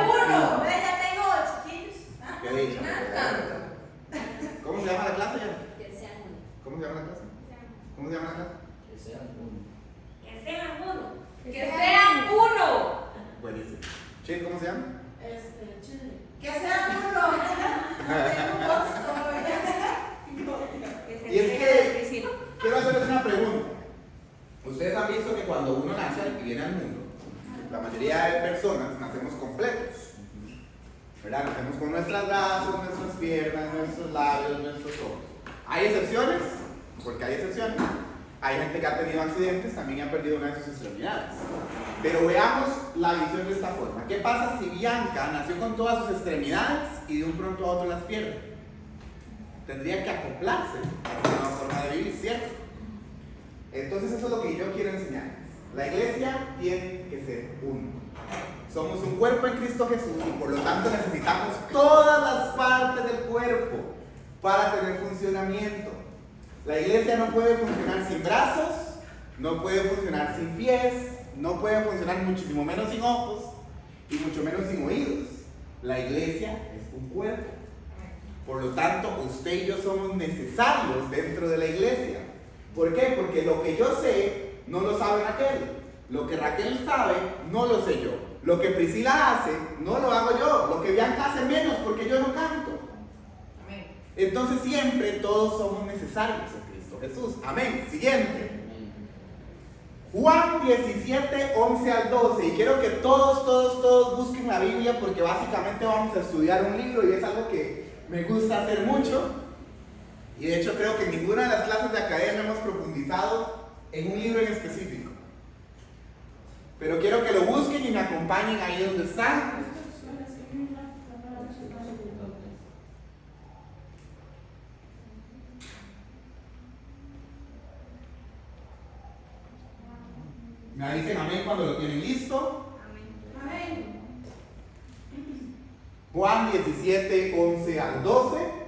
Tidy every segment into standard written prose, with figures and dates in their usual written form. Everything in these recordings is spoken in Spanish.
uno. Ya tengo chiquillos. Qué dicha. ¿Cómo se llama la clase ya? Que sean uno. ¿Cómo se llama la clase? ¿Cómo se llama la clase? Que sean uno. Que sean uno. Que sean uno. Buenísimo. Che, ¿cómo se llama? Chile. Que sean uno. Y es que quiero hacerles una pregunta. Ustedes han visto que cuando uno nace y viene al mundo, la mayoría de personas nacemos completos, ¿verdad? Nacemos con nuestros brazos, nuestras piernas, nuestros labios, nuestros ojos. ¿Hay excepciones? Porque hay excepciones. Hay gente que ha tenido accidentes, también ha perdido una de sus extremidades. Pero veamos la visión de esta forma. ¿Qué pasa si Bianca nació con todas sus extremidades y de un pronto a otro las pierde? Tendría que acoplarse a una forma de vivir, ¿cierto? Entonces eso es lo que yo quiero enseñarles. La iglesia tiene que ser uno. Somos un cuerpo en Cristo Jesús y por lo tanto necesitamos todas las partes del cuerpo para tener funcionamiento. La iglesia no puede funcionar sin brazos, no puede funcionar sin pies, no puede funcionar muchísimo menos sin ojos y mucho menos sin oídos. La iglesia es un cuerpo. Por lo tanto, usted y yo somos necesarios dentro de la iglesia. ¿Por qué? Porque lo que yo sé no lo sabe Raquel. Lo que Raquel sabe no lo sé yo. Lo que Priscila hace no lo hago yo. Lo que Bianca hace menos porque yo no canto. Amén. Entonces siempre todos somos necesarios en Cristo Jesús. Amén. Siguiente. Juan 17, 11 al 12. Y quiero que todos busquen la Biblia porque básicamente vamos a estudiar un libro y es algo que me gusta hacer mucho. Y de hecho creo que en ninguna de las clases de academia hemos profundizado en un libro en específico. Pero quiero que lo busquen y me acompañen ahí donde están. Me dicen amén cuando lo tienen listo. Amén. Juan 17, 11 al 12.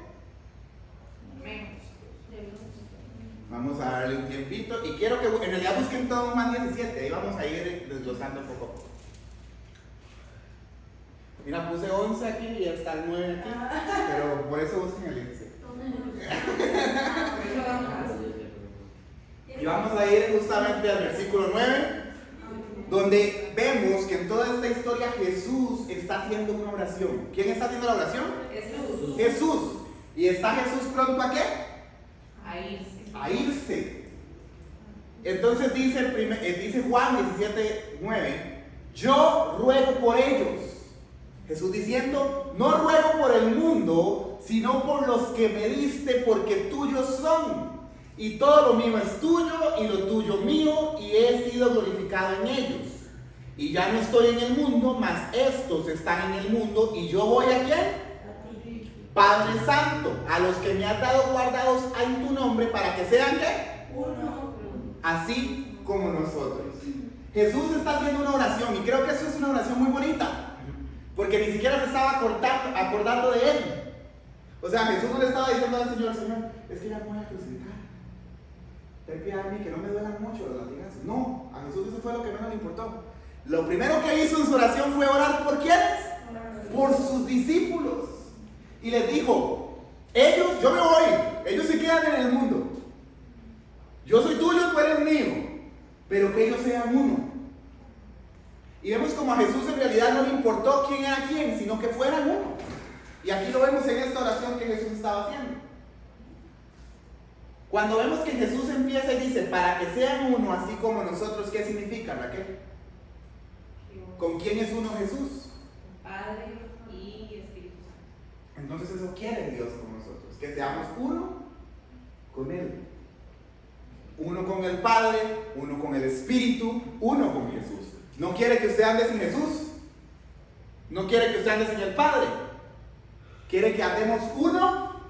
Vamos a darle un tiempito y quiero que en realidad busquen todo Juan 17, ahí vamos a ir desglosando poco a poco. Mira, puse 11 aquí y ya está el 9 aquí, pero por eso busquen el 17. Y vamos a ir justamente al versículo 9, donde vemos que en toda esta historia Jesús está haciendo una oración. ¿Quién está haciendo la oración? Jesús. Jesús. ¿Y está Jesús pronto a qué? A irse. A irse. Entonces dice Juan 17, 9, yo ruego por ellos. Jesús diciendo, no ruego por el mundo, sino por los que me diste, porque tuyos son. Y todo lo mío es tuyo, y lo tuyo mío, y he sido glorificado en ellos. Y ya no estoy en el mundo, mas estos están en el mundo, y yo voy a ¿quién? Padre Santo, a los que me has dado guardados en tu nombre, para que sean ¿qué? Uno. Así como nosotros. Jesús está haciendo una oración, y creo que eso es una oración muy bonita, porque ni siquiera se estaba acordando de él. O sea, Jesús no le estaba diciendo al Señor, es que ya me voy a crucificar. Ten piedad de mí, que no me duelan mucho los latigazos. No, a Jesús eso fue lo que menos le importó. Lo primero que hizo en su oración fue orar ¿por quiénes? Por sus discípulos. Y les dijo, yo me voy, ellos se quedan en el mundo. Yo soy tuyo, tú eres mío, pero que ellos sean uno. Y vemos como a Jesús en realidad no le importó quién era quién, sino que fueran uno. Y aquí lo vemos en esta oración que Jesús estaba haciendo. Cuando vemos que Jesús empieza y dice, para que sean uno así como nosotros, ¿qué significa, Raquel? ¿Con quién es uno Jesús? Padre y Espíritu Santo. Entonces eso quiere Dios con nosotros, que seamos uno con Él. Uno con el Padre, uno con el Espíritu, uno con Jesús. No quiere que usted ande sin Jesús. No quiere que usted ande sin el Padre. Quiere que andemos uno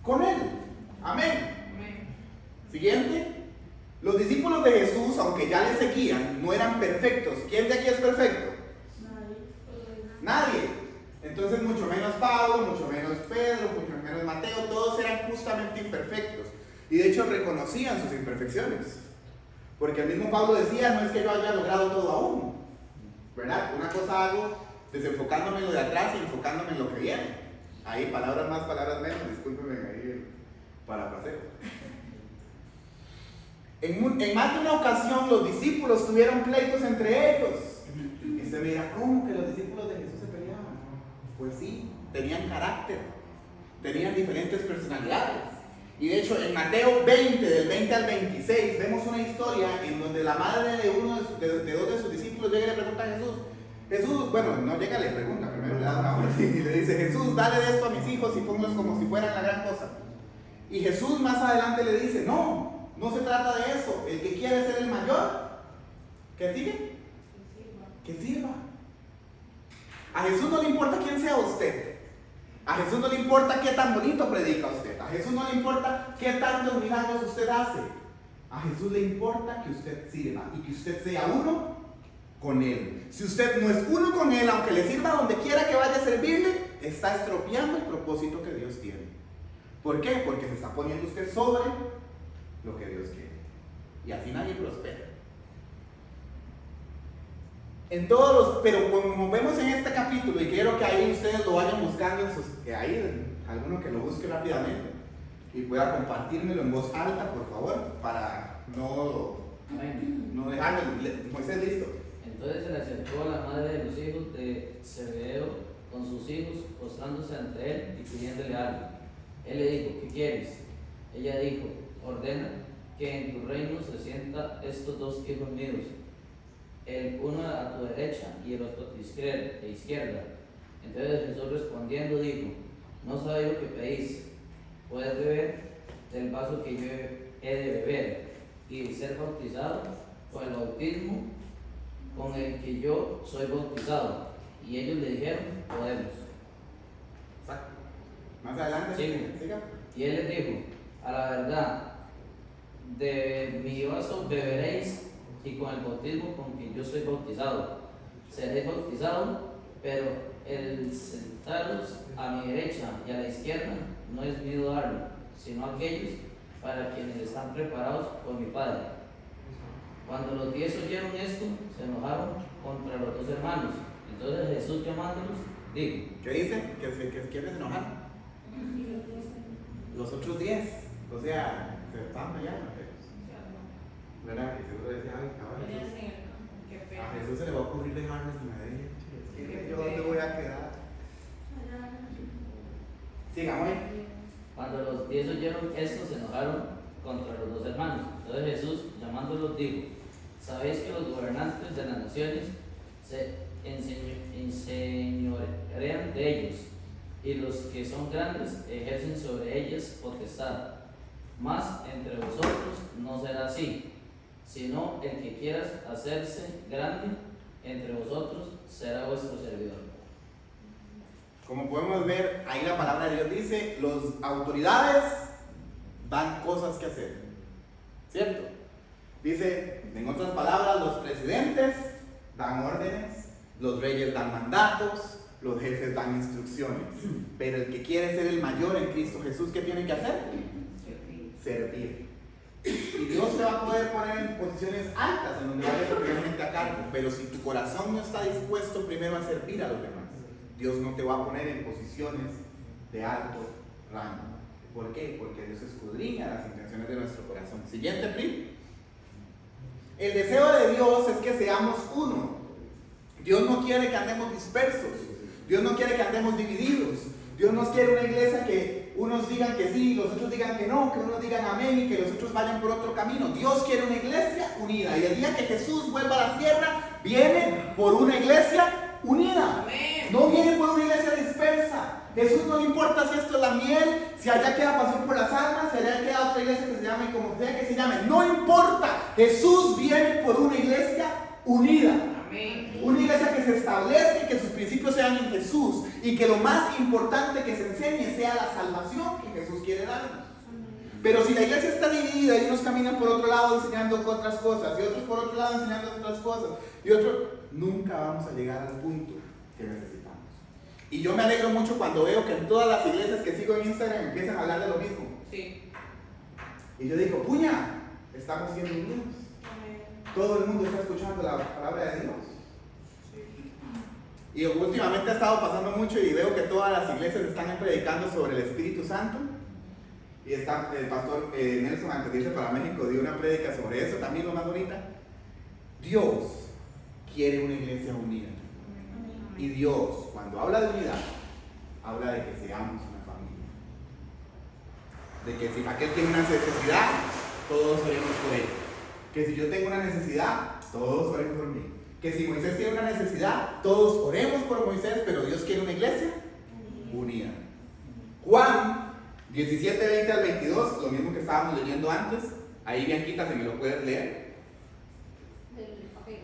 con Él. Amén. Siguiente. Los discípulos de Jesús, aunque ya le seguían, no eran perfectos. ¿Quién de aquí es perfecto? Nadie. Entonces mucho menos Pablo, mucho menos Pedro, mucho menos Mateo, todos eran justamente imperfectos. Y de hecho reconocían sus imperfecciones. Porque el mismo Pablo decía, no es que yo haya logrado todo aún. ¿verdad? Una cosa hago desenfocándome en lo de atrás y enfocándome en lo que viene. Ahí palabras más, palabras menos, discúlpenme ahí el parafraseo. En más de una ocasión los discípulos tuvieron pleitos entre ellos. Y se mira, ¿cómo que los discípulos de Jesús se peleaban? Pues sí, tenían carácter, tenían diferentes personalidades. Y de hecho en Mateo 20, del 20 al 26, vemos una historia en donde la madre de de dos de sus discípulos llega y le pregunta a Jesús, bueno, no llega, le pregunta, primero le da una orden y le dice, Jesús, dale de esto a mis hijos y ponlos como si fueran la gran cosa. Y Jesús más adelante le dice, no se trata de eso, el que quiere ser el mayor, ¿qué sigue? Que sirva. A Jesús no le importa quién sea usted. A Jesús no le importa qué tan bonito predica usted. A Jesús no le importa qué tantos milagros usted hace. A Jesús le importa que usted sirva y que usted sea uno con Él. Si usted no es uno con Él, aunque le sirva donde quiera que vaya a servirle, está estropeando el propósito que Dios tiene. ¿Por qué? Porque se está poniendo usted sobre lo que Dios quiere. Y así nadie prospera. Pero como vemos en este capítulo, y quiero que ahí ustedes lo vayan buscando, alguno que lo busque rápidamente y pueda compartírmelo en voz alta, por favor, para no dejarlo. Moisés, listo. Entonces se le acercó a la madre de los hijos de Zebedeo con sus hijos, postrándose ante él y pidiéndole algo. Él le dijo, ¿qué quieres? Ella dijo, ordena que en tu reino se sientan estos dos hijos míos, el uno a tu derecha y el otro a tu izquierda. Entonces Jesús respondiendo dijo, no sabéis lo que pedís, puedes beber del vaso que yo he de beber y ser bautizado con el bautismo con el que yo soy bautizado. Y ellos le dijeron, podemos. Exacto. Más adelante. Siga. Y él les dijo, a la verdad, de mi vaso beberéis y con el bautismo con que yo soy bautizado seréis bautizados, pero el sentaros a mi derecha y a la izquierda no es mío darlo, sino aquellos para quienes están preparados por mi Padre. Cuando los 10 oyeron esto, se enojaron contra los dos hermanos. Entonces Jesús llamándolos, dijo, ¿qué dice? ¿Que quieren enojar? Los otros 10, o sea, se estaban allá, ¿verdad? Y seguro decía, ay, cabrón, a Jesús se le va a ocurrir dejarnos en Medellín. ¿Yo dónde voy a quedar? Sigamos ahí. Cuando los 10 oyeron esto, se enojaron contra los dos hermanos. Entonces Jesús, llamándolos, dijo, ¿sabéis que los gobernantes de las naciones se enseñorean de ellos, y los que son grandes ejercen sobre ellas potestad? Mas entre vosotros no será así, sino el que quiera hacerse grande entre vosotros será vuestro servidor. Como podemos ver, ahí la palabra de Dios dice, las autoridades dan cosas que hacer, ¿cierto? Dice, en otras palabras, los presidentes dan órdenes, los reyes dan mandatos, los jefes dan instrucciones, pero el que quiere ser el mayor en Cristo Jesús, ¿qué tiene que hacer? Servir. Y Dios te va a poder poner en posiciones altas en donde vayas a tener gente a cargo, pero si tu corazón no está dispuesto primero a servir a los demás, Dios no te va a poner en posiciones de alto rango. ¿Por qué? Porque Dios escudriña las intenciones de nuestro corazón. Siguiente, Pri. El deseo de Dios es que seamos uno. Dios no quiere que andemos dispersos. Dios no quiere que andemos divididos. Dios nos quiere una iglesia que unos digan que sí, los otros digan que no, que unos digan amén y que los otros vayan por otro camino. Dios quiere una iglesia unida. Y el día que Jesús vuelva a la tierra, viene por una iglesia unida. No viene por una iglesia dispersa. Jesús no le importa si esto es la miel, si allá queda pasión por las almas, si allá queda otra iglesia que se llame como sea que se llame. No importa. Jesús viene por una iglesia unida. Una iglesia que se establezca y que sus principios sean en Jesús y que lo más importante que se enseñe sea la salvación que Jesús quiere darnos. Pero si la iglesia está dividida y unos caminan por otro lado enseñando otras cosas y otros por otro lado enseñando otras cosas y otros, nunca vamos a llegar al punto que necesitamos. Y yo me alegro mucho cuando veo que en todas las iglesias que sigo en Instagram empiezan a hablar de lo mismo. Sí. Y yo digo, puña, estamos siendo unidos. Todo el mundo está escuchando la palabra de Dios. Y últimamente ha estado pasando mucho y veo que todas las iglesias están predicando sobre el Espíritu Santo. Y está el pastor Nelson, antes de irse para México, dio una prédica sobre eso, también lo más bonita. Dios quiere una iglesia unida. Y Dios, cuando habla de unidad, habla de que seamos una familia. De que si aquel tiene una necesidad, todos oremos por él. Que si yo tengo una necesidad, todos oremos por mí. Que si Moisés tiene una necesidad, todos oremos por Moisés, pero Dios quiere una iglesia unida. Juan 17, 20 al 22, lo mismo que estábamos leyendo antes. Ahí Bianquita, si me lo puedes leer.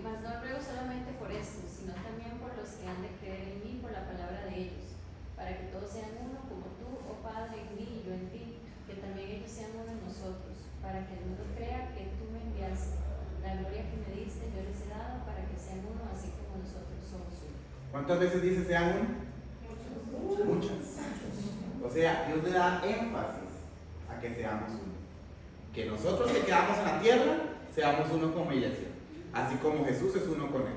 Mas no ruego solamente por esto, sino también por los que han de creer en mí por la palabra de ellos, para que todos sean uno como tú, oh Padre, en mí y yo en ti, que también ellos sean uno en nosotros, para que el mundo crea que tú me enviaste. La gloria que me diste yo les he dado, para que sean uno así como nosotros somos uno. ¿Cuántas veces dice sean uno? Muchas. O sea, Dios le da énfasis a que seamos uno. Que nosotros que quedamos en la tierra seamos uno como iglesia. Así como Jesús es uno con él.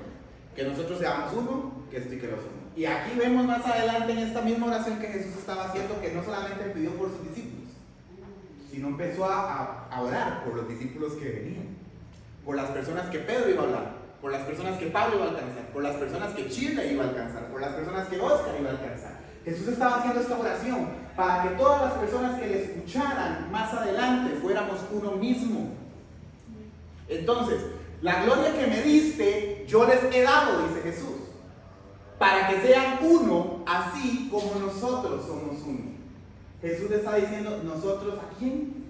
Que nosotros seamos uno, que esto y que lo somos. Y aquí vemos más adelante en esta misma oración que Jesús estaba haciendo, que no solamente pidió por sus discípulos, sino empezó a orar por los discípulos que venían, por las personas que Pedro iba a hablar, por las personas que Pablo iba a alcanzar, por las personas que Chile iba a alcanzar, por las personas que Oscar iba a alcanzar. Jesús estaba haciendo esta oración para que todas las personas que le escucharan más adelante fuéramos uno mismo. Entonces, la gloria que me diste, yo les he dado, dice Jesús, para que sean uno, así como nosotros somos uno. Jesús le está diciendo, ¿nosotros a quién?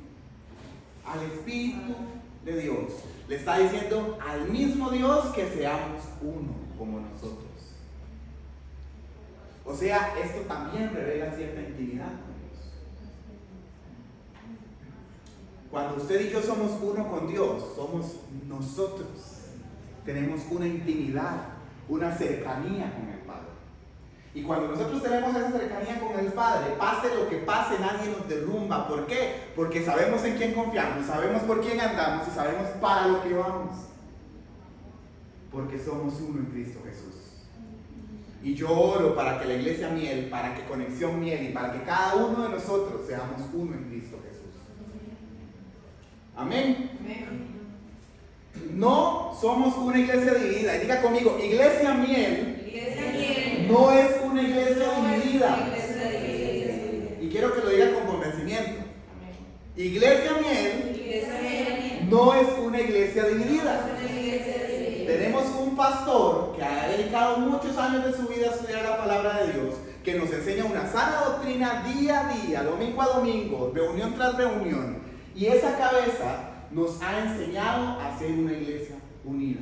Al Espíritu de Dios. Le está diciendo al mismo Dios que seamos uno, como nosotros. O sea, esto también revela cierta intimidad con Dios. Cuando usted y yo somos uno con Dios, somos nosotros. Tenemos una intimidad, una cercanía con el Padre. Y cuando nosotros tenemos esa cercanía con el Padre, pase lo que pase, nadie nos derrumba. ¿Por qué? Porque sabemos en quién confiamos, sabemos por quién andamos y sabemos para lo que vamos. Porque somos uno en Cristo Jesús. Y yo oro para que la iglesia Miel, para que Conexión Miel y para que cada uno de nosotros seamos uno en Cristo Jesús. Amén. No somos una iglesia dividida. Y diga conmigo, iglesia Miel no es una iglesia dividida. Y quiero que lo diga con convencimiento. Iglesia Miel no es una iglesia dividida. Tenemos un pastor que ha dedicado muchos años de su vida a estudiar la palabra de Dios, que nos enseña una sana doctrina día a día, domingo a domingo, reunión tras reunión. Y esa cabeza nos ha enseñado a ser una iglesia unida.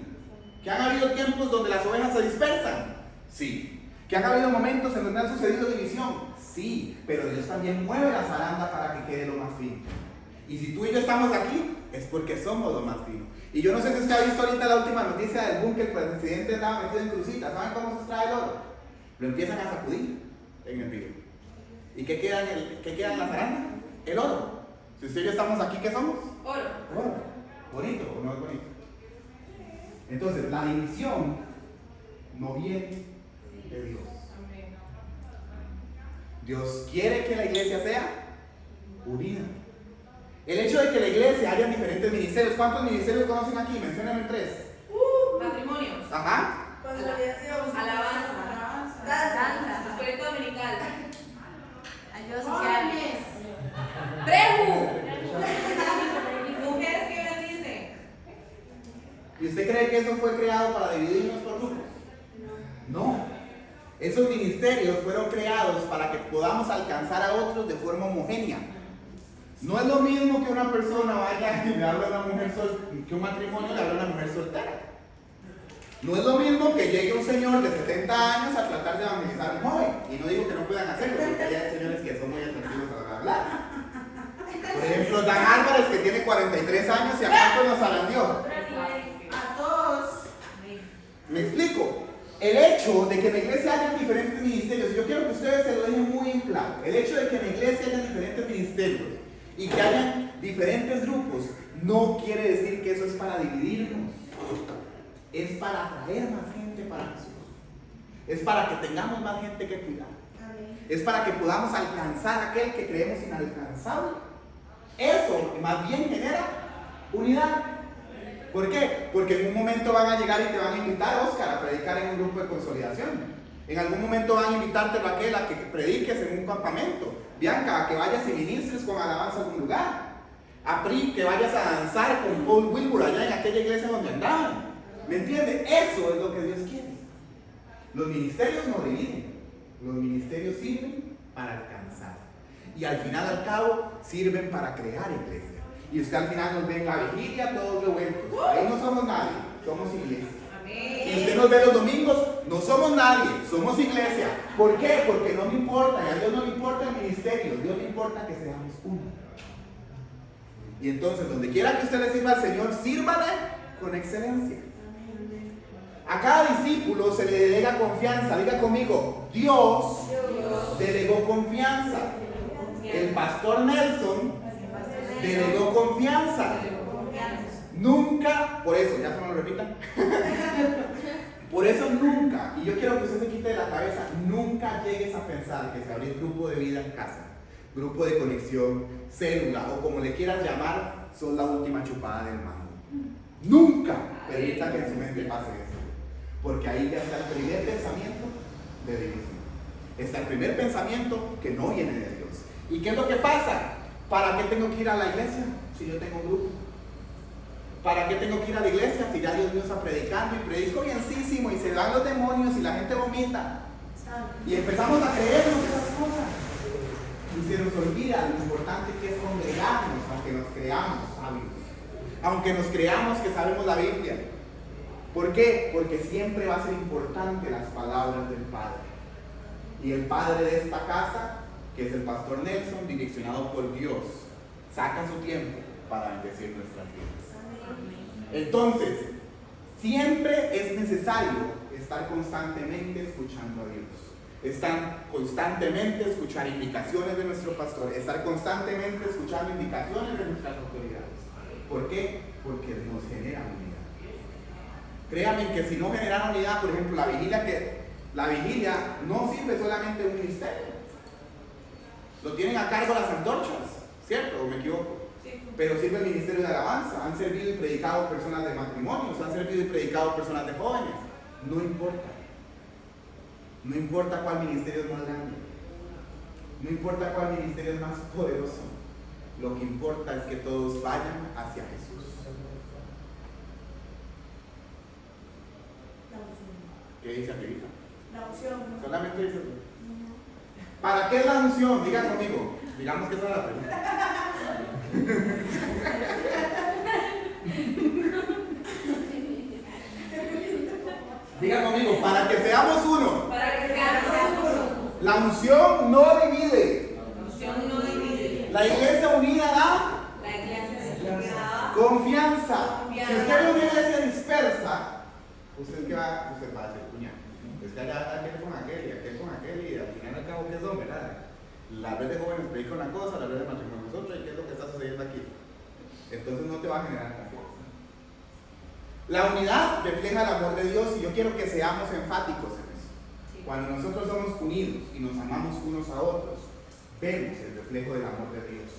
¿Que han habido tiempos donde las ovejas se dispersan? Sí. ¿Que han habido momentos en donde ha sucedido división? Sí. Pero Dios también mueve la zaranda para que quede lo más fino. Y si tú y yo estamos aquí, es porque somos lo más fino. Y yo no sé si usted ha visto ahorita la última noticia del boom que el presidente estaba metido en crucitas. ¿Saben cómo se extrae el oro? Lo empiezan a sacudir en el río. ¿Y qué queda en la zaranda? El oro. Si usted y yo estamos aquí, ¿qué somos? Oro. Oro. ¿Bonito o no es bonito? Entonces, la división no viene de Dios. Dios quiere que la iglesia sea unida. El hecho de que la iglesia haya diferentes ministerios. ¿Cuántos ministerios conocen aquí? Menciónenme 3. Matrimonios. Ajá. Alabanza. Danza. Escuelita dominical. Ayuda social. Preju. Mujeres que bendicen. ¿Y usted cree que eso fue creado para dividirnos por grupos? No. Esos ministerios fueron creados para que podamos alcanzar a otros de forma homogénea. No es lo mismo que una persona vaya y le hable a una mujer que un matrimonio le hable a una mujer soltera. No es lo mismo que llegue un señor de 70 años a tratar de evangelizar a un joven. Y no digo que no puedan hacerlo, porque hay señores que son muy atractivos a la hora de hablar. Por ejemplo, Dan Álvarez, que tiene 43 años y a cuánto nos zarandeó. A todos. ¿Me explico? El hecho de que en la iglesia haya diferentes ministerios, yo quiero que ustedes se lo dejen muy en claro. El hecho de que en la iglesia haya diferentes ministerios y que hayan diferentes grupos, no quiere decir que eso es para dividirnos. Es para atraer más gente para Jesús. es para que tengamos más gente que cuidar. Es para que podamos alcanzar aquel que creemos inalcanzable. Eso más bien genera unidad. ¿Por qué? Porque en un momento van a llegar y te van a invitar, Oscar, a predicar en un grupo de consolidación. En algún momento van a invitarte, Raquel, a que prediques en un campamento. Bianca, a que vayas y ministres con alabanza a algún lugar. A Pri, que vayas a danzar con Paul Wilbur allá en aquella iglesia donde andaban. ¿Me entiendes? Eso es lo que Dios quiere. Los ministerios no dividen. Los ministerios sirven para alcanzar. Y al final, al cabo, sirven para crear iglesia. Y usted al final nos ve en la vigilia todos revueltos. Ahí no somos nadie, somos iglesia. Y usted nos ve los domingos, no somos nadie, somos iglesia. ¿Por qué? Porque no me importa, y a Dios no le importa el ministerio, a Dios le importa que seamos uno. Y entonces, donde quiera que usted le sirva al Señor, sírvale con excelencia. A cada discípulo se le delega confianza. Diga conmigo, Dios delegó confianza. El pastor Nelson delegó confianza. Nunca, por eso, ya se me lo repitan. Por eso nunca, y yo quiero que usted se quite de la cabeza, nunca llegues a pensar que se abre grupo de vida en casa, grupo de conexión, célula o como le quieras llamar, son la última chupada del mango. Nunca permita que en su mente pase eso. Porque ahí ya está el primer pensamiento de división. Está el primer pensamiento que no viene de Dios. ¿Y qué es lo que pasa? ¿Para qué tengo que ir a la iglesia si yo tengo grupo? ¿Para qué tengo que ir a la iglesia si ya Dios mío está predicando y predico bienísimo y se dan los demonios y la gente vomita? Y empezamos a creernos esas cosas. Y se nos olvida lo importante que es congregarnos, aunque nos creamos sabios. Aunque nos creamos que sabemos la Biblia. ¿Por qué? Porque siempre va a ser importante las palabras del Padre. Y el Padre de esta casa, que es el pastor Nelson, direccionado por Dios, saca su tiempo para bendecir nuestras vidas. Entonces, siempre es necesario estar constantemente escuchando a Dios. Estar constantemente escuchar indicaciones de nuestro pastor. Estar constantemente escuchando indicaciones de nuestras autoridades. ¿Por qué? Porque nos genera unidad. Créanme que si no generan unidad, por ejemplo, la vigilia no sirve solamente un ministerio. Lo tienen a cargo las antorchas, ¿cierto? ¿O me equivoco? Sí. Pero sirve el ministerio de alabanza. Han servido y predicado personas de matrimonios, han servido y predicado personas de jóvenes. No importa. No importa cuál ministerio es más grande. No importa cuál ministerio es más poderoso. Lo que importa es que todos vayan hacia Jesús. ¿Qué dice arriba? La unción. Solamente dice. ¿Para qué es la unción? Diga conmigo. Digamos que esa es la pregunta. Diga conmigo, para que seamos uno. Para que seamos uno. La unción no divide. La unción no divide. La iglesia unida da La iglesia unida confianza. Confianza. Si usted ve una iglesia dispersa, usted va a decir, cuña, es que allá aquel con aquel y aquel con aquel y al final al cabo, ¿qué son, verdad? La red de jóvenes predica una cosa, la red de matrimonio es otra, y ¿qué es lo que está sucediendo aquí? Entonces no te va a generar confianza. La unidad refleja el amor de Dios y yo quiero que seamos enfáticos en eso. Cuando nosotros somos unidos y nos amamos unos a otros, vemos el reflejo del amor de Dios.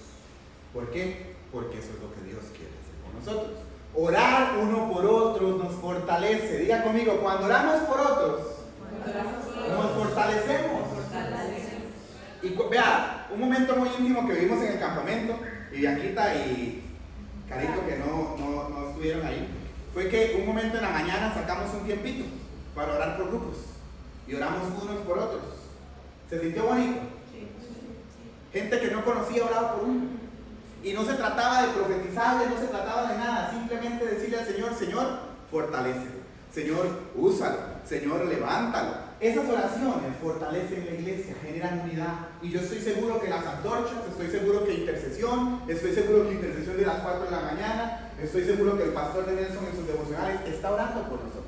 ¿Por qué? Porque eso es lo que Dios quiere hacer con nosotros. Orar uno por otros nos fortalece. Diga conmigo, cuando oramos por otros, nos fortalecemos. Y vea, un momento muy íntimo que vivimos en el campamento, y Bianquita y Carito que no estuvieron ahí, fue que un momento en la mañana sacamos un tiempito para orar por grupos y oramos unos por otros. ¿Se sintió bonito? Gente que no conocía oraba por uno. Y no se trataba de profetizarle, no se trataba de nada, simplemente decirle al Señor, Señor, fortalécelo, Señor, úsalo, Señor, levántalo. Esas oraciones fortalecen la iglesia, generan unidad. Y yo estoy seguro que las antorchas, estoy seguro que intercesión de las 4 de la mañana, estoy seguro que el pastor de Nelson en sus devocionales está orando por nosotros.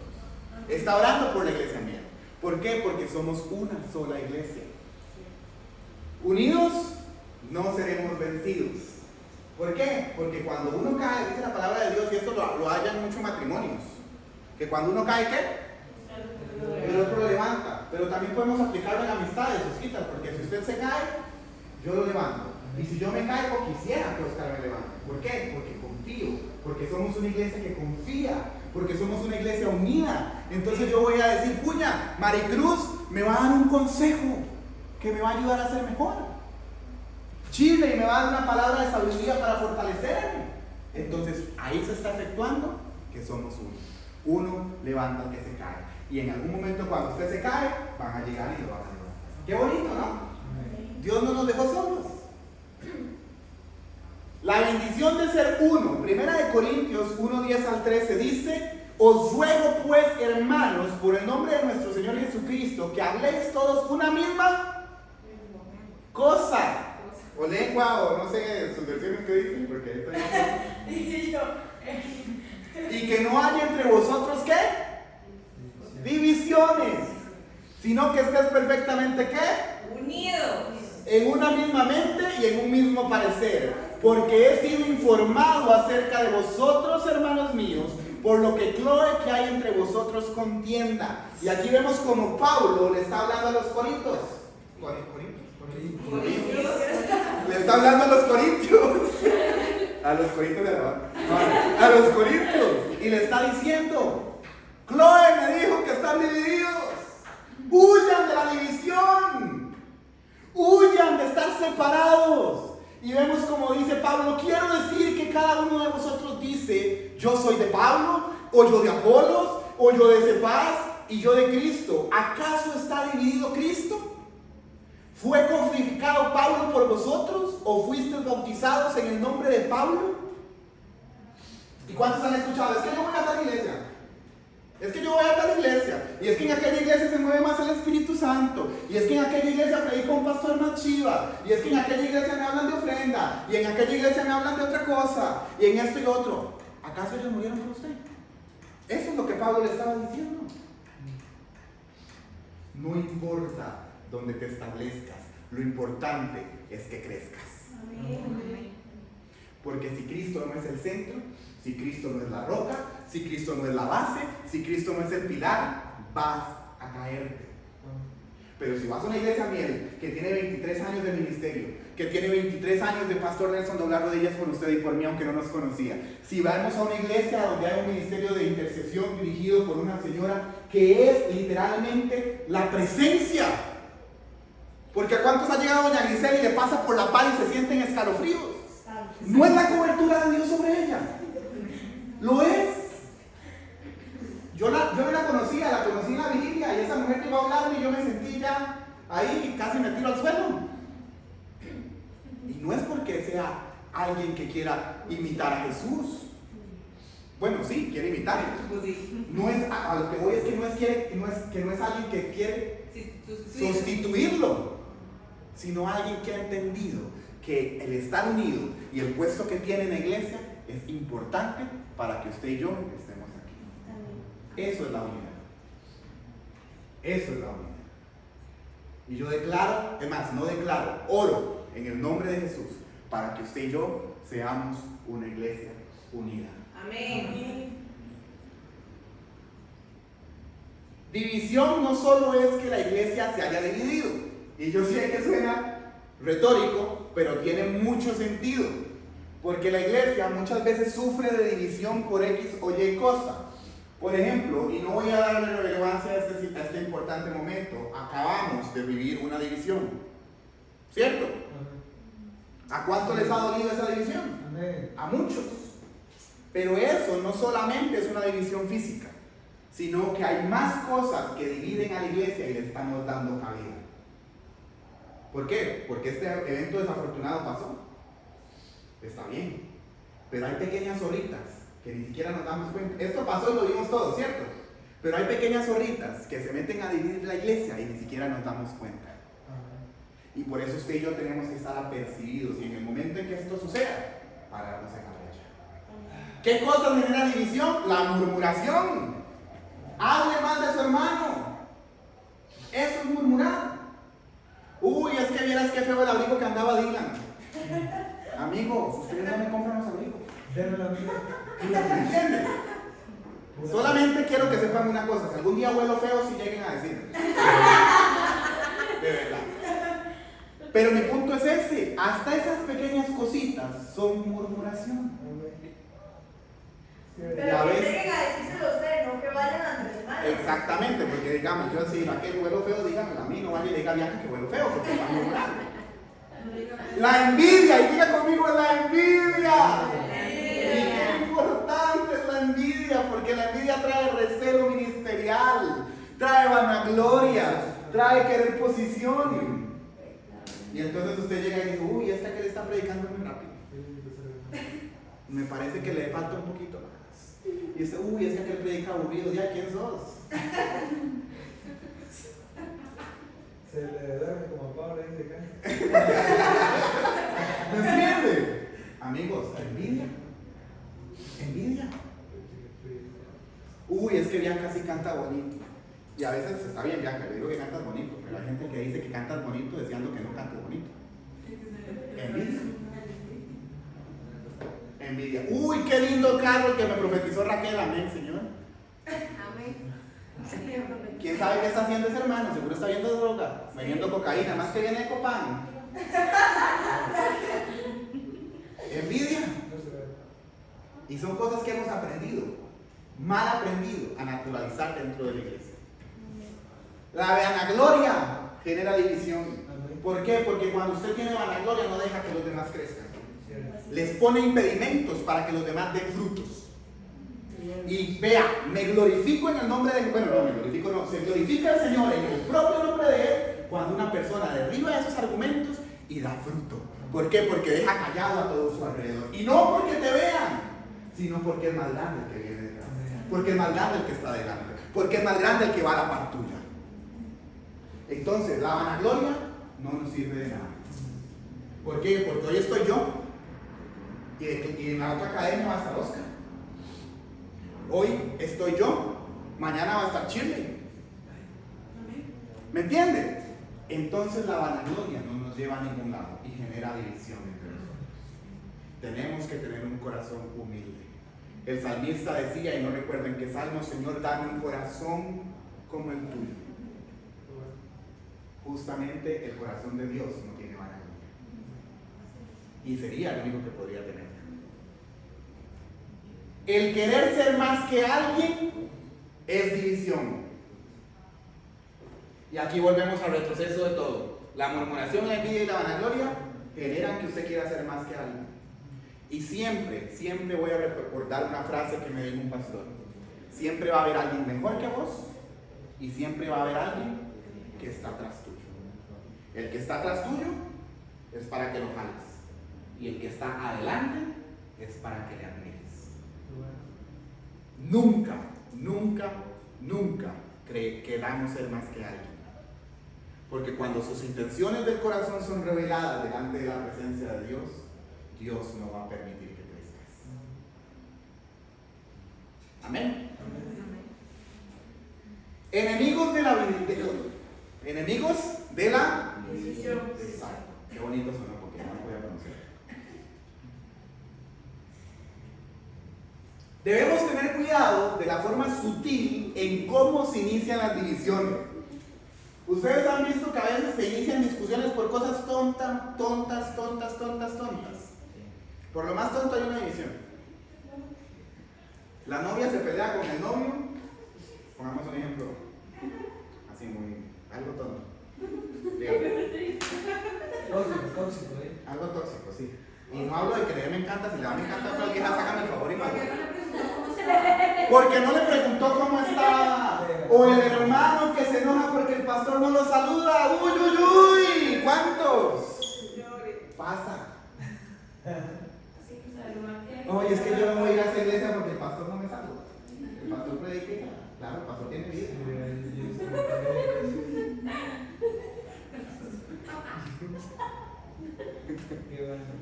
Está orando por la iglesia mía. ¿Por qué? Porque somos una sola iglesia. Unidos no seremos vencidos. ¿Por qué? Porque cuando uno cae, dice la palabra de Dios, y esto lo hay en muchos matrimonios, que cuando uno cae, ¿qué? El otro lo levanta. pero también podemos aplicarlo en amistades, Osquita, porque si usted se cae, yo lo levanto. Y si yo me caigo, quisiera que Oscar me levante. ¿Por qué? Porque confío, porque somos una iglesia que confía, porque somos una iglesia unida. Entonces yo voy a decir, puña, Maricruz me va a dar un consejo que me va a ayudar a ser mejor. Chile me va a dar una palabra de sabiduría para fortalecerme. Entonces ahí se está efectuando que somos uno. Uno levanta al que se cae. Y en algún momento cuando usted se cae, van a llegar y lo van a levantar. Qué bonito, ¿no? Dios no nos dejó solos. La bendición de ser uno. Primera de Corintios 1:10 al 13 dice: os ruego pues, hermanos, por el nombre de nuestro Señor Jesucristo, que habléis todos una misma cosa, o lengua, o no sé sus versiones que dicen, porque ahí está Y yo, y que no haya entre vosotros ¿qué? Divisiones, sino que estés perfectamente ¿qué? unidos. En una misma mente y en un mismo parecer, porque he sido informado acerca de vosotros, hermanos míos, por lo que Chloe que hay entre vosotros contienda. Y aquí vemos como Pablo le está hablando a los corintios. Le está hablando a los corintios. A los corintios de la banda. A los corintios. Y le está diciendo: Chloe me dijo que están divididos. Huyan de la división. Huyan de estar separados. Y vemos como dice Pablo: quiero decir que cada uno de vosotros dice: yo soy de Pablo, o yo de Apolos, o yo de Cefas, y yo de Cristo. ¿Acaso está dividido Cristo? ¿Fue crucificado Pablo por vosotros? ¿O fuisteis bautizados en el nombre de Pablo? ¿Y cuántos han escuchado? Es que yo voy a tal iglesia. Es que yo voy a tal iglesia. Y es que en aquella iglesia se mueve más el Espíritu Santo. Y es que en aquella iglesia predica un pastor más chiva. Y es que en aquella iglesia me hablan de ofrenda. Y en aquella iglesia me hablan de otra cosa. Y en esto y lo otro. ¿Acaso ellos murieron por usted? Eso es lo que Pablo le estaba diciendo. No importa donde te establezcas, lo importante es que crezcas. Porque si Cristo no es el centro, si Cristo no es la roca, si Cristo no es la base, si Cristo no es el pilar, vas a caerte. Pero si vas a una iglesia miel que tiene 23 años de ministerio, que tiene 23 años de pastor Nelson doblar rodillas por usted y por mí, aunque no nos conocía, si vamos a una iglesia donde hay un ministerio de intercesión dirigido por una señora que es literalmente la presencia, porque a cuántos ha llegado doña Grisel y le pasa por la par y se sienten escalofríos. No es la cobertura de Dios sobre ella, lo es. Yo no la conocía, la conocí en la vigilia, y esa mujer llegó a hablarme y yo me sentí ya ahí, casi me tiro al suelo. Y no es porque sea alguien que quiera imitar a Jesús. Bueno, sí, quiere imitarlo. No es, a lo que voy es que no es alguien que quiere sustituirlo, sino alguien que ha entendido que el estar unido y el puesto que tiene en la iglesia es importante para que usted y yo estemos aquí. Eso es la unidad. Eso es la unidad. Y yo declaro, además, no declaro, oro en el nombre de Jesús para que usted y yo seamos una iglesia unida. Amén. División no solo es que la iglesia se haya dividido, y yo sé que suena retórico, pero tiene mucho sentido, porque la iglesia muchas veces sufre de división por X o Y cosa. Por ejemplo, y no voy a darle relevancia a este importante momento, acabamos de vivir una división, ¿cierto? ¿A cuánto les ha dolido esa división? A muchos. Pero eso no solamente es una división física, sino que hay más cosas que dividen a la iglesia y le estamos dando cabida. ¿Por qué? Porque este evento desafortunado pasó. Está bien. Pero hay pequeñas zorritas que ni siquiera nos damos cuenta. Esto pasó y lo vimos todos, ¿cierto? Pero hay pequeñas zorritas que se meten a dividir la iglesia y ni siquiera nos damos cuenta. Y por eso usted y yo tenemos que estar apercibidos. Y en el momento en que esto suceda, pararnos en la brecha. ¿Qué cosas genera división? La murmuración. Hable mal de su hermano. Eso es murmurar. Uy, es que vieras qué feo el abrigo que andaba Dylan. Amigos, ustedes no me compran los abrigos. ¿Me entiendes? Solamente quiero que sepan una cosa. Si algún día huelo feo, si lleguen a decir. Pero mi punto es ese, hasta esas pequeñas cositas son murmuración. Pero Ya que ves. lleguen a decírselo a usted, no que vayan a Andrés Manuel. Exactamente, porque digamos, yo si aquel huelo feo, díganme a mí, no vaya y diga Bianca que huelo feo, porque está murmurando. La envidia, y diga conmigo la envidia. Y qué importante es la envidia, porque la envidia trae recelo ministerial, trae vanagloria, trae querer posición. Y entonces usted llega y dice, uy, esta que le está predicando muy rápido. Me parece que le falta un poquito más. Y dice, uy, es que aquel predica aburrido, ya, ¿quién sos? Se le duerme como a Pablo ahí de acá. ¿Me entiende? Amigos, envidia. Envidia. Uy, es que Bianca sí canta bonito. Y a veces está bien, Bianca, le digo que cantas bonito, pero hay gente que dice que cantas bonito deseando que no cantes bonito. Envidia. Envidia. Uy, qué lindo carro el que me profetizó Raquel, amén, Señor. Amén. ¿Quién sabe qué está haciendo ese hermano? Seguro está viendo droga, vendiendo cocaína, más que viene de Copán. Envidia. Y son cosas que hemos aprendido, mal aprendido, a naturalizar dentro de la iglesia. La vanagloria genera división. ¿Por qué? Porque cuando usted tiene vanagloria no deja que los demás crezcan. Les pone impedimentos para que los demás den frutos. Y vea, me glorifico en el nombre de... Bueno, no, me glorifico no. Se glorifica el Señor en el propio nombre de Él cuando una persona derriba esos argumentos y da fruto. ¿Por qué? Porque deja callado a todo su alrededor. Y no porque te vean, sino porque es más grande el que viene detrás. Porque es más grande el que está delante. Porque es más grande el que va a la par tuya. Entonces, la vanagloria no nos sirve de nada. ¿Por qué? Porque hoy estoy yo y en la otra academia va a estar Oscar. Hoy estoy yo, mañana va a estar Chile. ¿Me entiende? Entonces la vanagloria no nos lleva a ningún lado y genera división entre nosotros. Tenemos que tener un corazón humilde. El salmista decía, y no recuerden qué salmo, Señor, dame un corazón como el tuyo. Justamente el corazón de Dios no tiene vanagloria. Y sería lo único que podría tener. El querer ser más que alguien es división. Y aquí volvemos al retroceso de todo. La murmuración, la envidia y la vanagloria generan que usted quiera ser más que alguien. Y siempre voy a recordar una frase que me dijo un pastor. Siempre va a haber alguien mejor que vos y siempre va a haber alguien que está atrás tuyo. El que está atrás tuyo es para que lo jales. Y el que está adelante es para que le admires. Nunca queramos ser más que alguien. Porque cuando sus intenciones del corazón son reveladas delante de la presencia de Dios, Dios no va a permitir que crezcas. Amén. Enemigos de la enemigos de la División. Exacto. Qué bonito sonó porque no lo voy a pronunciar. Debemos tener cuidado de la forma sutil en cómo se inician las divisiones. Ustedes han visto que a veces se inician discusiones por cosas tontas. Por lo más tonto hay una división. La novia se pelea con el novio. Pongamos un ejemplo así algo tonto. Dígame. Tóxico, ¿eh? Algo tóxico, sí. Y no hablo de que le me encanta, si le da me encanta a otras viejas, hágame el favor y me porque no le preguntó cómo estaba. O el hermano que se enoja porque el pastor no lo saluda. ¡Uy! ¿Cuántos? Pasa. Oye, es que yo no voy a ir a esa iglesia porque el pastor no me saluda. El pastor predica. Claro, el pastor tiene vida.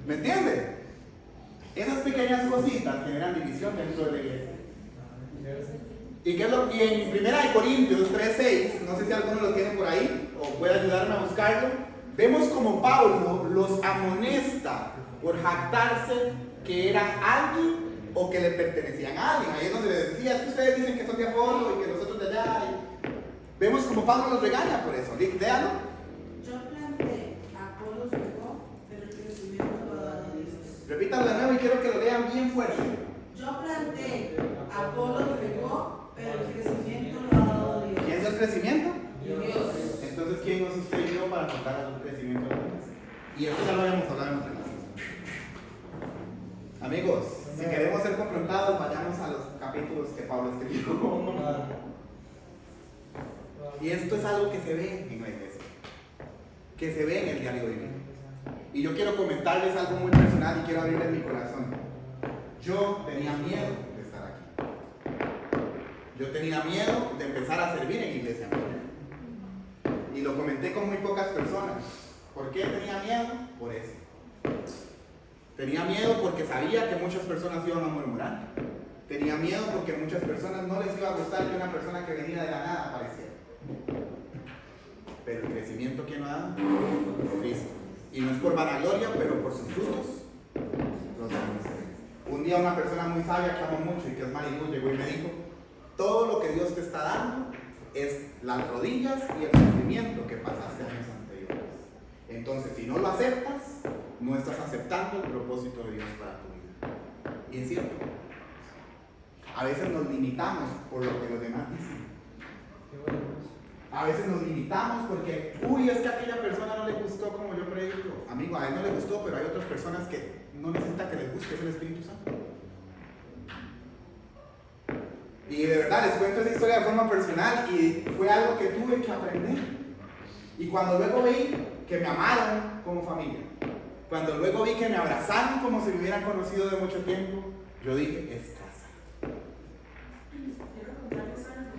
¿Me entiende? Esas pequeñas cositas generan división dentro de la iglesia. ¿Y qué es lo que en 1 Corintios 3:6, no sé si alguno lo tiene por ahí o puede ayudarme a buscarlo, vemos como Pablo los amonesta por jactarse que eran alguien o que le pertenecían a alguien. Ahí es donde les decía, es que ustedes dicen que son de Apolo y que nosotros de allá. Vemos como Pablo los regaña por eso. Léalo. Yo planté, Apolos Repítalo de nuevo y quiero que lo lean bien fuerte. Yo planté, Apolo regó, pero el crecimiento lo ha dado Dios. ¿Quién es el crecimiento? Dios. Entonces, ¿quién nos usted y yo para contar el crecimiento de Dios? Y esto ya lo habíamos hablado en otra clase. Amigos, si queremos ser confrontados, vayamos a los capítulos que Pablo escribió. Y esto es algo que se ve en la iglesia, que se ve en el diario divino. Y yo quiero comentarles algo muy personal y quiero abrirles mi corazón. Yo tenía miedo de estar aquí. Yo tenía miedo de empezar a servir en iglesia. Y lo comenté con muy pocas personas. ¿Por qué tenía miedo? Por eso. Tenía miedo porque sabía que muchas personas iban a murmurar. Tenía miedo porque a muchas personas no les iba a gustar que una persona que venía de la nada apareciera. Pero el crecimiento que no da, Cristo. Y no es por vanagloria, pero por sus frutos. Los damos. Un día una persona muy sabia que amo mucho y que es Marilu llegó y me dijo: todo lo que Dios te está dando es las rodillas y el sufrimiento que pasaste años anteriores. Entonces, si no lo aceptas, no estás aceptando el propósito de Dios para tu vida. Y es cierto. A veces nos limitamos por lo que los demás dicen. A veces nos limitamos porque, es que a aquella persona no le gustó como yo predico. Amigo, a él no le gustó, pero hay otras personas que no necesitan que les guste, es el Espíritu Santo. Y de verdad, les cuento esa historia de forma personal y fue algo que tuve que aprender. Y cuando luego vi que me amaron como familia, cuando luego vi que me abrazaron como si me hubieran conocido de mucho tiempo, yo dije, es casa. Quiero contarles algo.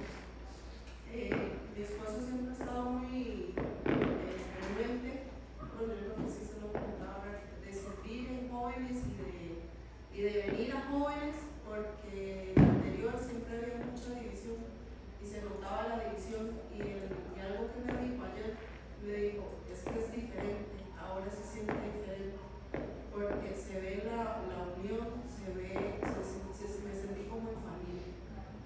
Mi esposo siempre ha estado muy renuente, bueno, yo creo que sí se lo comentaba, de servir en jóvenes y de venir a jóvenes, porque en el anterior siempre había mucha división y se notaba la división. Y algo que me dijo ayer, me dijo, es que es diferente, ahora se siente diferente, porque se ve la unión, me sentí como en familia.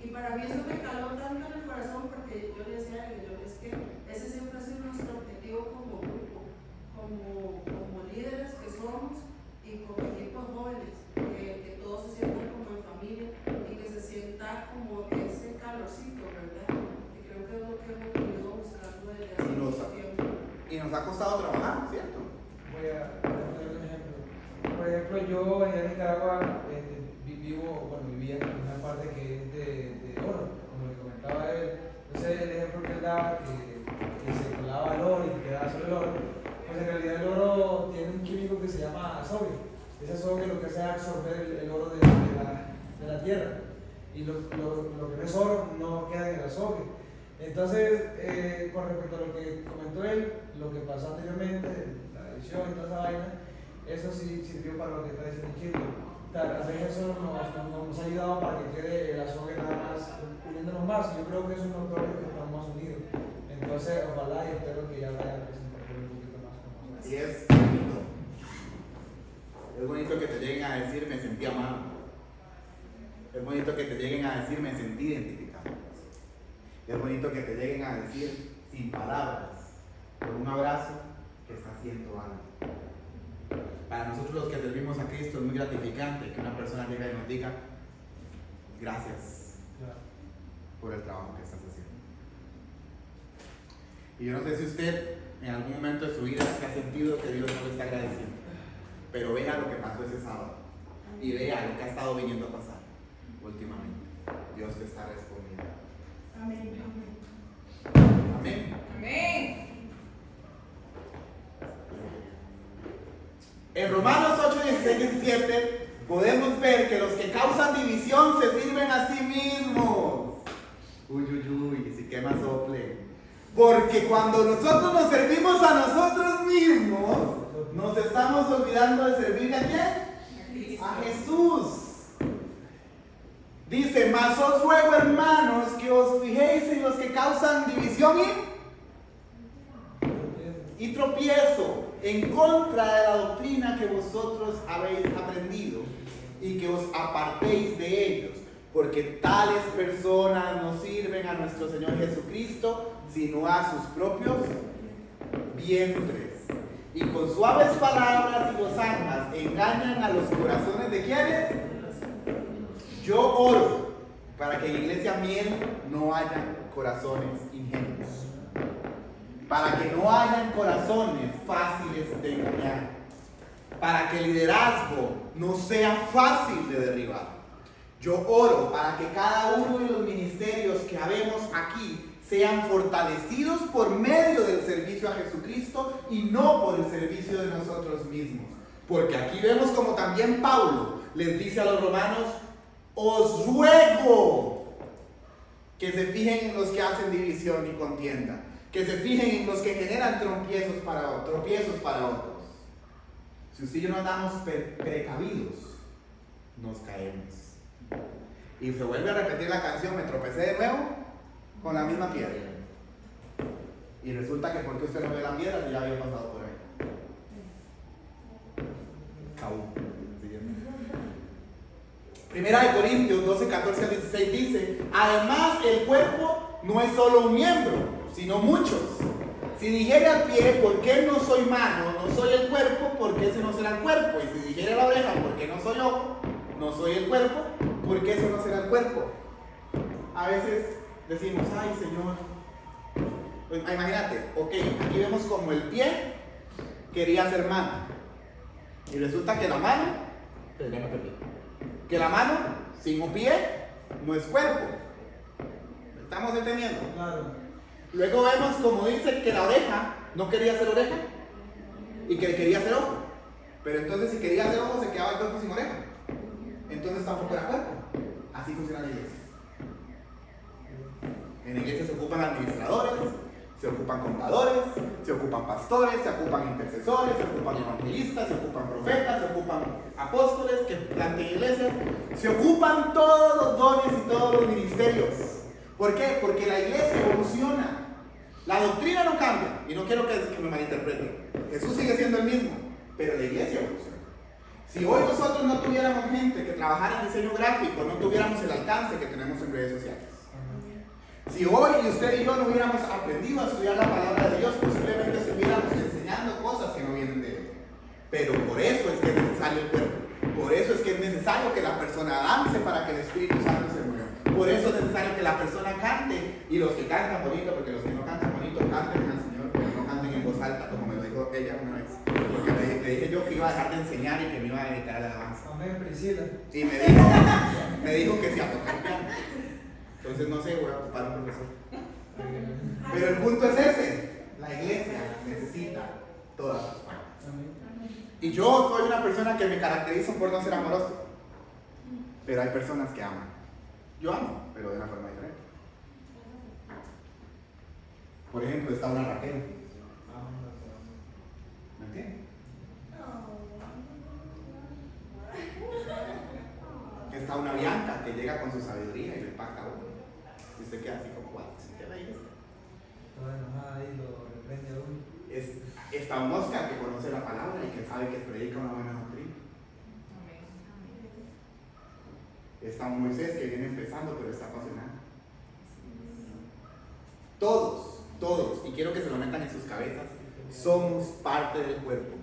Y para mí eso me caló tanto en el corazón, porque yo le decía a él, es que ese siempre ha sido nuestro objetivo como grupo, como líderes que somos y como equipos jóvenes, que todos se sientan como en familia y que se sienta como ese calorcito, ¿verdad? Y creo que es lo que hemos venido buscando desde hace mucho tiempo. Y nos ha costado trabajar, ¿cierto? Voy a poner un ejemplo. Por ejemplo, yo allá en Nicaragua vivía en una parte que es de oro, como le comentaba él. Entonces el ejemplo que él daba, que se colaba el oro y que quedaba solo el oro, pues en realidad el oro tiene un químico que se llama azogue. Ese azogue lo que hace es absorber el oro de la tierra. Y lo que no es oro no queda en el azogue. Entonces, con respecto a lo que comentó él, lo que pasó anteriormente, la edición y toda esa vaina, eso sí sirvió para lo que está diciendo Chico. Tal vez eso nos ha ayudado para que quede el azogue nada más uniéndonos más. Yo creo que eso es un propio que estamos más unidos. Entonces, ojalá y espero que ya vaya a presentar un poquito más. Así es bonito. Es bonito que te lleguen a decir me sentí amado. Es bonito que te lleguen a decir me sentí identificado. Es bonito que te lleguen a decir sin palabras, por un abrazo, que está haciendo algo. Para nosotros los que servimos a Cristo es muy gratificante que una persona llegue y nos diga gracias por el trabajo que estás haciendo. Y yo no sé si usted en algún momento de su vida se ha sentido que Dios no le está agradeciendo, pero vea lo que pasó ese sábado y vea lo que ha estado viniendo a pasar últimamente. Dios te está respondiendo. Amén. Amén. Amén. En Romanos 8, 16, 17 podemos ver que los que causan división se sirven a sí mismos. Uy, si quema sople. Porque cuando nosotros nos servimos a nosotros mismos, nos estamos olvidando de servir a quién? A Jesús. Dice, mas os ruego, hermanos, que os fijéis en los que causan división y tropiezo en contra de la doctrina que vosotros habéis aprendido y que os apartéis de ellos, porque tales personas no sirven a nuestro Señor Jesucristo, sino a sus propios vientres. y con suaves palabras y lozanas engañan a los corazones de quienes. Yo oro para que en Iglesia Miel no haya corazones ingenuos, para que no hayan corazones fáciles de engañar, para que el liderazgo no sea fácil de derribar. Yo oro para que cada uno de los ministerios que habemos aquí sean fortalecidos por medio del servicio a Jesucristo y no por el servicio de nosotros mismos. Porque aquí vemos como también Pablo les dice a los romanos: os ruego que se fijen en los que hacen división y contienda, que se fijen en los que generan tropiezos para otros. Si usted y yo no andamos precavidos, nos caemos. Y se vuelve a repetir la canción: me tropecé de nuevo con la misma piedra. Y resulta que porque usted no ve la piedra, ya había pasado por ahí. Primera de Corintios 12, 14 al 16 dice: además el cuerpo no es solo un miembro, sino muchos. Si dijere al pie, ¿por qué no soy mano? No soy el cuerpo, ¿por qué ese no será el cuerpo? Y si dijere la oreja, ¿por qué no soy ojo? No soy el cuerpo, ¿por qué ese no será el cuerpo? A veces decimos: ay, Señor. Pues, imagínate, ok, aquí vemos como el pie quería ser mano. Y resulta que la mano, sin un pie no es cuerpo. ¿Estamos entendiendo? Claro. Luego vemos como dice que la oreja no quería ser oreja y que quería ser ojo. Pero entonces si quería ser ojo se quedaba el cuerpo sin oreja. Entonces tampoco era cuerpo. Así funciona la iglesia. En la iglesia se ocupan administradores, se ocupan contadores, se ocupan pastores, se ocupan intercesores, se ocupan evangelistas, se ocupan profetas, se ocupan apóstoles que planten iglesias, se ocupan todos los dones y todos los ministerios. ¿Por qué? Porque la iglesia evoluciona. La doctrina no cambia, y no quiero que me malinterpreten. Jesús sigue siendo el mismo, pero la iglesia evoluciona. Si hoy nosotros no tuviéramos gente que trabajara en diseño gráfico, no tuviéramos el alcance que tenemos en redes sociales. Si hoy usted y yo no hubiéramos aprendido a estudiar la palabra de Dios, posiblemente estuviéramos enseñando cosas que no vienen de Él. Pero por eso es que es necesario el cuerpo. Por eso es que es necesario que la persona dance para que el Espíritu Santo se mueva. Por eso es necesario que la persona cante, y los que cantan bonito, porque los que no cantan bonito canten al Señor, pero no canten en voz alta, como me lo dijo ella una vez. Porque le dije yo que iba a dejar de enseñar y que me iba a dedicar a la alabanza. Amén, Priscila. Y me dijo que sí a tocar piano. Entonces no sé, voy a ocupar un profesor. Pero el punto es ese: la iglesia necesita todas sus partes. Y yo soy una persona que me caracterizo por no ser amoroso. Pero hay personas que aman. Yo amo, pero de una forma diferente. Por ejemplo, está una Raquel. ¿Me entiendes? Está una Bianca que llega con su sabiduría y le impacta a uno. Y usted queda así como: ¿cuál? ¿Se queda ahí? Toda enojada ahí lo reprende a uno. Está un Oscar que conoce la palabra y que sabe que predica una buena doctrina. Está un Moisés que viene empezando pero está apasionado. Todos, y quiero que se lo metan en sus cabezas, somos parte del cuerpo.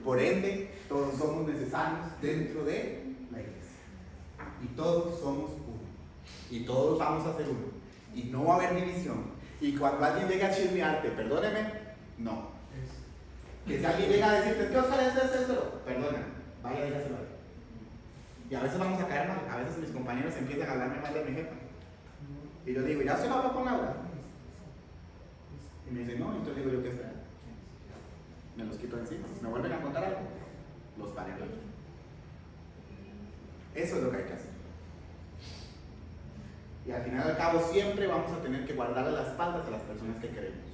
Por ende, todos somos necesarios dentro de la iglesia. Y todos somos uno. Y todos vamos a ser uno. Y no va a haber división. Y cuando alguien llegue a chismearte, perdóneme, no. Que si alguien llega a decirte: ¿qué Oscar es eso? Perdóname, vaya, dígaselo a él. Y a veces vamos a caer mal. A veces mis compañeros empiezan a hablarme mal de mi jefa. Y yo digo: ¿ya se lo hablo con Laura? Y me dicen: no. Entonces digo yo: ¿qué espera? Me los quito de encima. Si me vuelven a contar algo, los paré. Eso es lo que hay que hacer. Y al final al cabo siempre vamos a tener que guardarle las espaldas a las personas que queremos,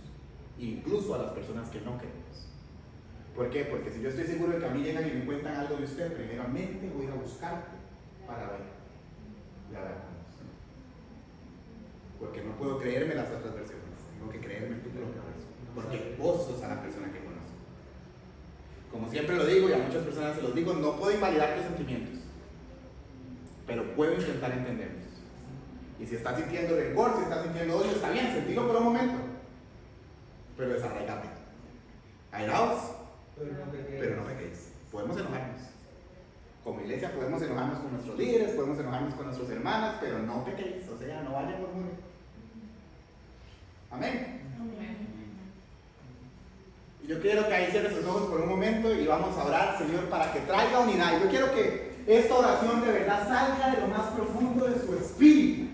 incluso a las personas que no queremos. ¿Por qué? Porque si yo estoy seguro de que a mí llegan y me cuentan algo de usted, primeramente voy a ir a buscarte para ver y a ver. Porque no puedo creerme las otras versiones, tengo que creerme tu propia versión, porque vos sos a la persona que conozco. Como siempre lo digo, y a muchas personas se los digo, no puedo invalidar tus sentimientos, pero puedo intentar entenderlos. Y si estás sintiendo rencor, si estás sintiendo odio, está bien, sentilo por un momento, pero desarraigate. Airaos, pero no pequéis. Podemos enojarnos. Como iglesia podemos enojarnos con nuestros líderes, podemos enojarnos con nuestros hermanos, pero no pequéis, o sea, no vayan por muro. Amén. Y yo quiero que ahí cierre sus ojos por un momento y vamos a orar, Señor, para que traiga unidad. Y yo quiero que esta oración de verdad salga de lo más profundo de su espíritu.